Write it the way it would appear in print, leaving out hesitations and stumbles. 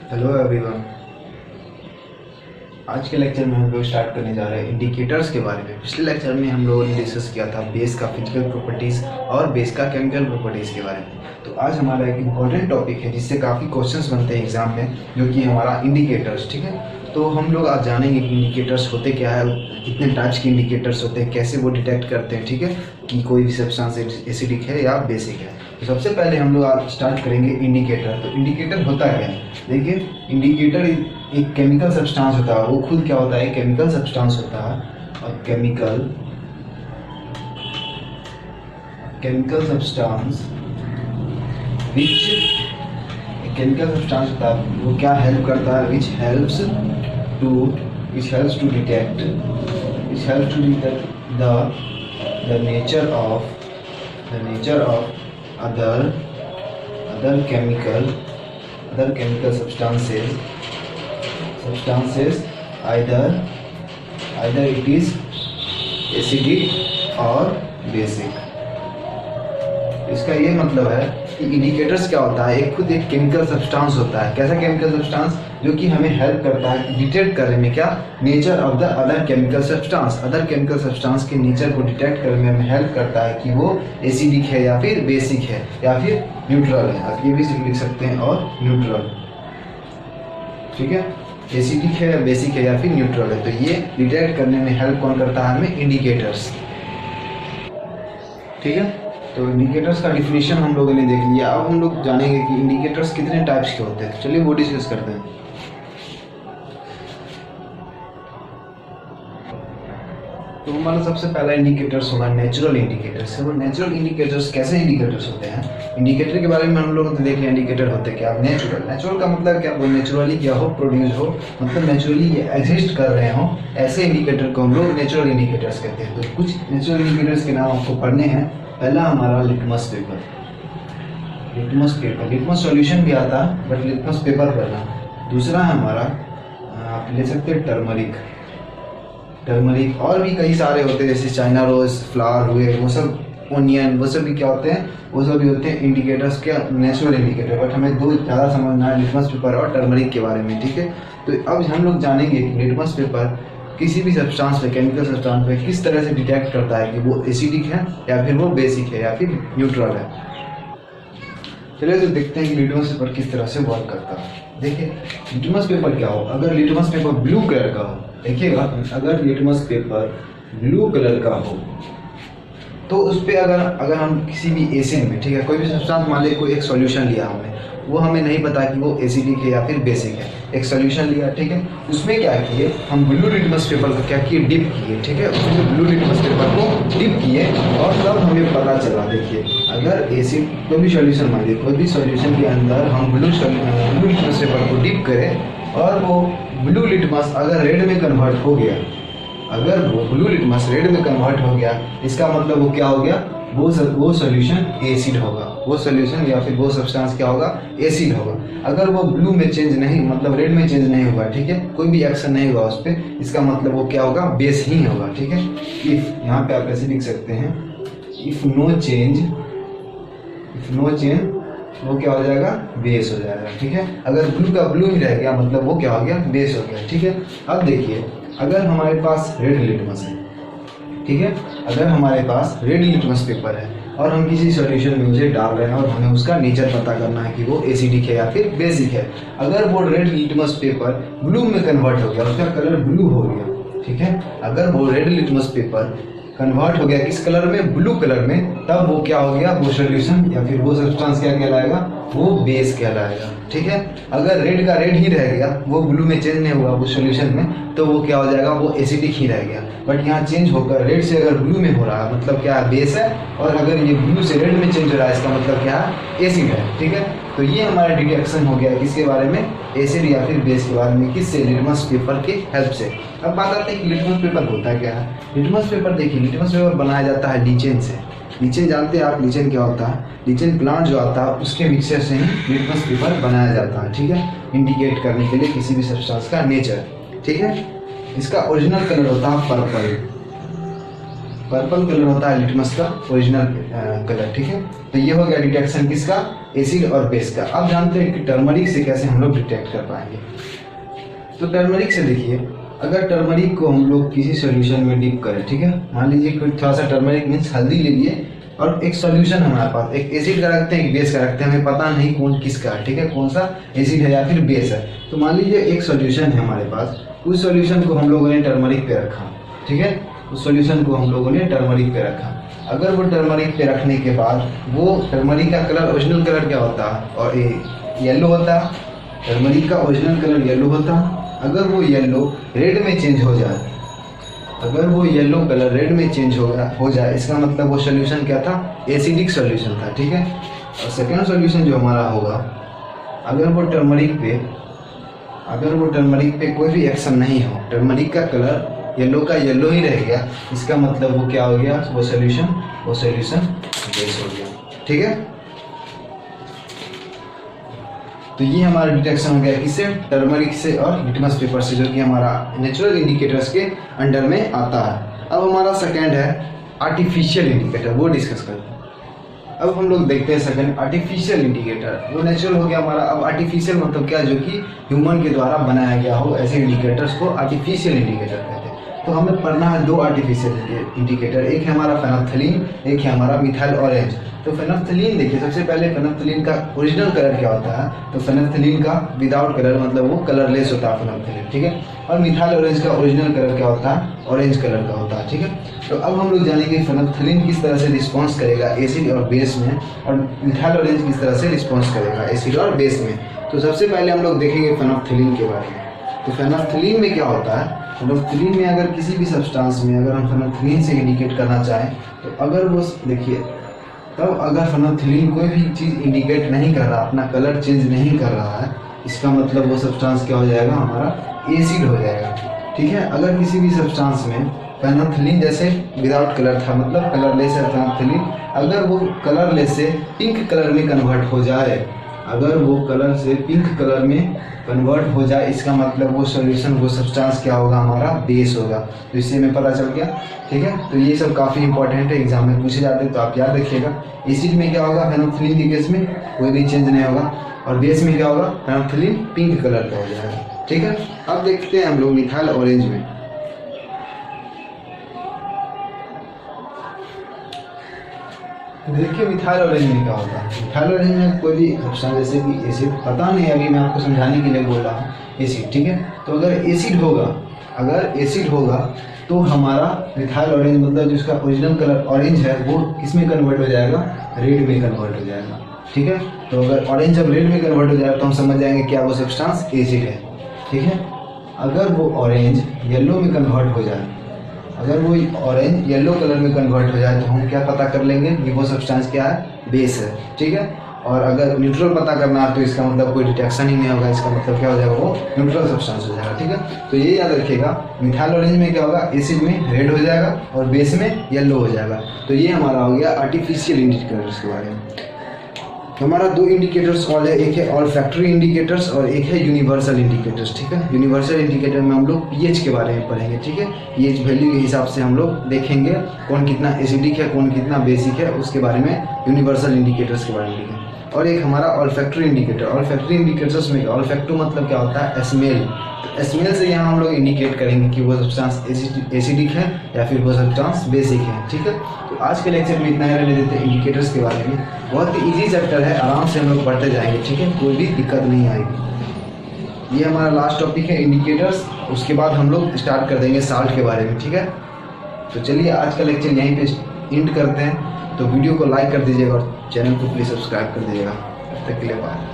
Hello everyone. आज के lecture में हम लोग स्टार्ट करने जा रहे हैं इंडिकेटर्स के बारे में। पिछले लेक्चर में हम लोगों ने डिस्कस किया था बेस का फिजिकल प्रॉपर्टीज़ और बेस का केमिकल प्रॉपर्टीज़ के बारे में। तो आज हमारा एक इम्पॉर्टेंट टॉपिक है जिससे काफ़ी क्वेश्चंस बनते हैं एग्जाम में, जो कि हमारा इंडिकेटर्स। ठीक है, तो हम लोग आज जानेंगे कि इंडिकेटर्स होते क्या है, कितने टाइप्स के इंडिकेटर्स होते हैं, कैसे वो डिटेक्ट करते हैं। ठीक है, कि कोई भी सब्सटेंस एसिडिक है या बेसिक है। तो सबसे पहले हम लोग आज स्टार्ट करेंगे इंडिकेटर। तो इंडिकेटर होता क्या है? देखिए, इंडिकेटर एक केमिकल सब्सटेंस होता है। वो खुद क्या होता है? केमिकल सब्सटेंस होता है। और केमिकल सब्सटेंस केमिकल सब्सटेंस होता है, वो क्या हेल्प करता है? Which helps to detect the nature of other chemical substances either it is acidic or basic। इसका ये मतलब है कि इंडिकेटर्स क्या होता है, एक खुद एक केमिकल सब्सटेंस होता है। कैसा केमिकल सब्सटेंस? जो कि हमें हेल्प करता है डिटेक्ट करने में क्या? Nature of the other chemical substance के नेचर को डिटेक्ट करने में हमें हेल्प करता है कि वो एसिडिक है या फिर बेसिक है या फिर न्यूट्रल है। आप ये भी लिख सकते हैं, और न्यूट्रल। ठीक है, एसिडिक है या बेसिक है या फिर न्यूट्रल है। तो ये डिटेक्ट करने में हेल्प कौन करता है? हमें इंडिकेटर्स। ठीक है, तो इंडिकेटर्स का डिफिनेशन हम लोगों ने देख लिया। अब हम लोग जानेंगे कि इंडिकेटर्स कितने टाइप्स के होते हैं। तो चलिए वो डिस्कस करते हैं। तो हमारा सबसे पहला इंडिकेटर्स होगा नेचुरल इंडिकेटर्स। वो नेचुरल इंडिकेटर्स कैसे इंडिकेटर्स होते हैं? इंडिकेटर के बारे में हम लोगों ने देख लिया। इंडिकेटर होते क्या? नेचुरल का मतलब क्या? वो नेचुरली क्या हो, प्रोड्यूस हो, मतलब नेचुरली एग्जिस्ट कर रहे हो, ऐसे इंडिकेटर को हम लोग नेचुरल इंडिकेटर्स कहते हैं। तो कुछ नेचुरल इंडिकेटर्स के नाम आपको पढ़ने हैं। पहला हमारा लिटमस पेपर। लिटमस सॉल्यूशन भी आता है, बट लिटमस पेपर पढ़ना। दूसरा है हमारा, आप ले सकते हैं टर्मरिक। और भी कई सारे होते हैं, जैसे चाइना रोज, फ्लावर हुए, वो सब, ओनियन, वो सब भी क्या होते हैं? वो सब भी होते हैं इंडिकेटर्स के, नेचुरल इंडिकेटर। बट हमें दो ज़्यादा समझना है, लिटमस पेपर और टर्मरिक के बारे में। ठीक है, तो अब हम लोग जानेंगे कि लिटमस पेपर किसी भी सब्सटेंस पे, केमिकल सब्सटेंस पे किस तरह से डिटेक्ट करता है कि वो एसिडिक है या फिर वो बेसिक है या फिर न्यूट्रल है। चलिए तो देखते हैं कि लिटमस पेपर किस तरह से वर्क करता है। देखिए, लिटमस पेपर क्या हो? अगर लिटमस पेपर ब्लू कलर का हो, देखिएगा, अगर लिटमस पेपर ब्लू कलर का हो तो उस पर अगर हम किसी भी एसिड में, ठीक है, कोई भी सब्सटेंस, मान लीजिए कोई एक सॉल्यूशन लिया हमने, वो हमें नहीं पता कि वो एसिडिक है या फिर बेसिक है। एक सॉल्यूशन लिया, ठीक है, उसमें क्या किए हम? ब्लू लिटमस पेपर को क्या किए? डिप किए। ठीक है, उसमें ब्लू लिटमस पेपर को डिप किए और तब हमें पता चला। देखिए, अगर एसिड कोई भी सॉल्यूशन, मान लीजिए कोई भी सॉल्यूशन के अंदर हम ब्लू लिटमस पेपर को डिप करें और वो ब्लू लिटमस अगर रेड में कन्वर्ट हो गया, अगर वो ब्लू लिटमस रेड में कन्वर्ट हो गया, इसका मतलब वो क्या हो गया? वो सॉल्यूशन एसिड होगा। वो सॉल्यूशन या फिर वो सब्सटेंस क्या होगा? एसिड होगा। अगर वो ब्लू में चेंज नहीं, मतलब रेड में चेंज नहीं होगा, ठीक है, कोई भी एक्शन नहीं होगा उस पर, इसका मतलब वो क्या होगा? बेस ही होगा। ठीक है, इफ, यहाँ पे आप ऐसे लिख सकते हैं, इफ नो चेंज वो क्या हो जाएगा? बेस हो जाएगा। ठीक है, अगर ब्लू का ब्लू ही रह गया, मतलब वो क्या हो गया? बेस हो गया। ठीक है, अब देखिए, अगर हमारे पास रेड लिटमस है, ठीक है, अगर हमारे पास रेड लिटमस पेपर है और हम किसी सॉल्यूशन में उसे डाल रहे हैं और हमें उसका नेचर पता करना है कि वो एसिडिक है या फिर बेसिक है। अगर वो रेड लिटमस पेपर ब्लू में कन्वर्ट हो गया, उसका कलर ब्लू हो गया, ठीक है, अगर वो रेड लिटमस पेपर कन्वर्ट हो गया किस कलर में? ब्लू कलर में, तब वो क्या हो गया? वो सॉल्यूशन या फिर वो सब्सटेंस क्या कहलाएगा? वो बेस कहलाएगा। ठीक है, अगर रेड का रेड ही रह गया, वो ब्लू में चेंज नहीं हुआ वो सॉल्यूशन में, तो वो क्या हो जाएगा? वो एसिडिक ही रह गया। बट यहाँ चेंज होकर रेड से अगर ब्लू में हो रहा है, मतलब क्या है? बेस है। और अगर ये ब्लू से रेड में चेंज हो रहा है, इसका मतलब क्या है? एसिड है। ठीक है, तो ये हमारा डिटेक्शन हो गया किसके बारे में? एसिड या फिर बेस के बारे में। किससे? लिटमस पेपर के हेल्प से। अब बात आती है कि लिटमस पेपर होता क्या है। लिटमस पेपर, देखिए, लिटमस पेपर बनाया जाता है लीचेन से। लीचेन जानते हैं आप? लीचेन क्या होता है? लीचेन प्लांट जो आता है उसके मिक्सचर से ही लिटमस पेपर बनाया जाता है। ठीक है, इंडिकेट करने के लिए किसी भी सब्सटेंस का नेचर। ठीक है, इसका ओरिजिनल कलर होता है पर्पल कलर होता है लिटमस का ओरिजिनल कलर। ठीक है, तो ये हो गया डिटेक्शन किसका? एसिड और बेस का। अब जानते हैं कि टर्मरिक से कैसे हम लोग डिटेक्ट कर पाएंगे। तो टर्मरिक से देखिए, अगर टर्मरिक को हम लोग किसी सॉल्यूशन में डिप करें, ठीक है, मान लीजिए कोई थोड़ा सा टर्मरिक मीन्स हल्दी ले लिए और एक सॉल्यूशन हमारे पास, एक एसिड का रखते हैं, एक बेस का रखते हैं, हमें पता नहीं कौन किसका है, ठीक है, कौन सा एसिड है या फिर बेस है। तो मान लीजिए एक सॉल्यूशन है हमारे पास, उस सॉल्यूशन को हम लोगों ने टर्मरिक पे रखा, ठीक है, उस सॉल्यूशन को हम लोगों ने टर्मरिक पे रखा। अगर वो टर्मरिक पे रखने के बाद वो टर्मरिक का कलर, ओरिजिनल कलर क्या होता है, और येलो होता है, टर्मरिक का ओरिजिनल कलर येलो होता है। अगर वो येलो रेड में चेंज हो जाए, अगर वो येलो कलर रेड में चेंज हो जाए, इसका मतलब वो सॉल्यूशन क्या था, एसिडिक सॉल्यूशन था, ठीक है। और सेकेंड सॉल्यूशन जो हमारा होगा, अगर वो टर्मरिक पे कोई भी एक्शन नहीं हो, टर्मरिक का कलर येलो का येलो ही रह गया, इसका मतलब वो क्या हो गया, वो सॉल्यूशन बेस हो गया, ठीक है। तो ये हमारा डिटेक्शन हो गया किससे, टर्मरिक से और लिटमस पेपर से, जो कि हमारा नेचुरल इंडिकेटर्स के अंडर में आता है। अब हमारा सेकंड है आर्टिफिशियल इंडिकेटर, वो डिस्कस करते हैं। अब हम लोग देखते हैं सेकंड आर्टिफिशियल इंडिकेटर। वो नेचुरल हो गया हमारा, अब आर्टिफिशियल मतलब क्या, जो कि ह्यूमन के द्वारा बनाया गया हो, ऐसे इंडिकेटर्स को आर्टिफिशियल इंडिकेटर कहते हैं। तो हमें पढ़ना है दो आर्टिफिशियल इंडिकेटर, एक है हमारा फेनोल्फथलीन, एक है हमारा मिथाइल ऑरेंज। तो फेनोल्फथलीन देखिए, सबसे पहले फेनोल्फथलीन का ओरिजिनल कलर क्या होता है, तो फेनोल्फथलीन का विदाउट कलर, मतलब वो कलरलेस होता है फेनोल्फथलीन, ठीक है। और मिथाइल ऑरेंज का ओरिजिनल कलर क्या होता है, ऑरेंज कलर का होता है, ठीक है। तो अब हम लोग जानेंगे फेनोल्फथलीन किस तरह से रिस्पॉन्स करेगा एसिड और बेस में, और मिथाइल ऑरेंज किस तरह से रिस्पॉन्स करेगा एसिड और बेस में। तो सबसे पहले हम लोग देखेंगे फेनोल्फथलीन के बारे में। तो फेनोल्फथलीन में क्या होता है, फेनोल्फथलीन में अगर किसी भी सब्सटेंस में अगर हम फेनोल्फथलीन से इंडिकेट करना चाहें, तो अगर वो देखिए, तब अगर फेनोल्फथलीन कोई भी चीज़ इंडिकेट नहीं कर रहा, अपना कलर चेंज नहीं कर रहा है, इसका मतलब वो सब्सटेंस क्या हो जाएगा, हमारा एसिड हो जाएगा, ठीक है। अगर किसी भी सब्सटेंस में फेनोल्फथलीन जैसे विदाउट कलर था, मतलब कलरलेस है फेनोल्फथलीन, अगर वो कलरलेस से पिंक कलर में कन्वर्ट हो जाए, अगर वो कलर से पिंक कलर में कन्वर्ट हो जाए, इसका मतलब वो सॉल्यूशन, वो सब्सटेंस क्या होगा, हमारा बेस होगा। तो इससे हमें पता चल गया, ठीक है। तो ये सब काफ़ी इंपॉर्टेंट है, एग्जाम में पूछे जाते हैं, तो आप याद रखिएगा। एसिड में क्या होगा, फेनोल्फथलीन के केस में कोई भी चेंज नहीं होगा, और बेस में क्या होगा, फेनोल्फथलीन पिंक कलर का हो जाएगा, ठीक है। अब देखते हैं हम लोग मिथाइल ऑरेंज में। देखिए मिथाइल ऑरेंज में क्या होता है, मिथाइल ऑरेंज में कोई भी सब्सटेंस जैसे कि एसिड, पता नहीं, अभी मैं आपको समझाने के लिए बोल रहा हूँ, एसिड, ठीक है। तो अगर एसिड होगा तो हमारा मिथाइल ऑरेंज, मतलब जिसका ओरिजिनल कलर ऑरेंज है, वो किस में कन्वर्ट हो जाएगा, रेड में कन्वर्ट हो जाएगा, ठीक है। तो अगर ऑरेंज जब रेड में कन्वर्ट हो जाएगा तो हम समझ जाएंगे क्या वो सब्सटेंस एसिड है, ठीक है। अगर वो ऑरेंज येलो में कन्वर्ट हो जाए, अगर वो ऑरेंज येलो कलर में कन्वर्ट हो जाए, तो हम क्या पता कर लेंगे कि वो सब्सटेंस क्या है, बेस है, ठीक है। और अगर न्यूट्रल पता करना है तो इसका मतलब कोई डिटेक्शन ही नहीं होगा, इसका मतलब क्या हो जाएगा, वो न्यूट्रल सब्सटेंस हो जाएगा, ठीक है। तो ये याद रखिएगा, मिथाइल ऑरेंज में क्या होगा, एसिड में रेड हो जाएगा और बेस में येलो हो जाएगा। तो ये हमारा हो गया आर्टिफिशियल इंडिकेटर्स के बारे में। हमारा दो इंडिकेटर्स और है, एक है ऑल्फैक्टरी इंडिकेटर्स और एक है यूनिवर्सल इंडिकेटर्स, ठीक है। यूनिवर्सल इंडिकेटर में हम लोग पीएच के बारे में पढ़ेंगे, ठीक है। पीएच वैल्यू के हिसाब से हम लोग देखेंगे कौन कितना एसिडिक है, कौन कितना बेसिक है, उसके बारे में यूनिवर्सल इंडिकेटर्स के बारे में लिखेंगे। और एक हमारा ऑल्फैक्टरी इंडिकेटर, ऑल्फैक्टरी इंडिकेटर्स में ऑल्फैक्टो मतलब क्या होता है, स्मेल। तो स्मेल से यहाँ हम लोग इंडिकेट करेंगे कि वो सब्सटेंस एसिडिक है या फिर वो सब्सटेंस बेसिक है, ठीक है। तो आज के लेक्चर में इतना ही रहने देते हैं इंडिकेटर्स के बारे में। बहुत ही ईजी चैप्टर है, आराम से हम लोग पढ़ते जाएंगे, ठीक है, कोई भी दिक्कत नहीं आएगी। ये हमारा लास्ट टॉपिक है इंडिकेटर्स, उसके बाद हम लोग स्टार्ट कर देंगे साल्ट के बारे में, ठीक है। तो चलिए आज का लेक्चर यहीं पे एंड करते हैं। तो वीडियो को लाइक कर दीजिएगा और चैनल को प्लीज़ सब्सक्राइब कर दीजिएगा। तब तक के लिए बाय।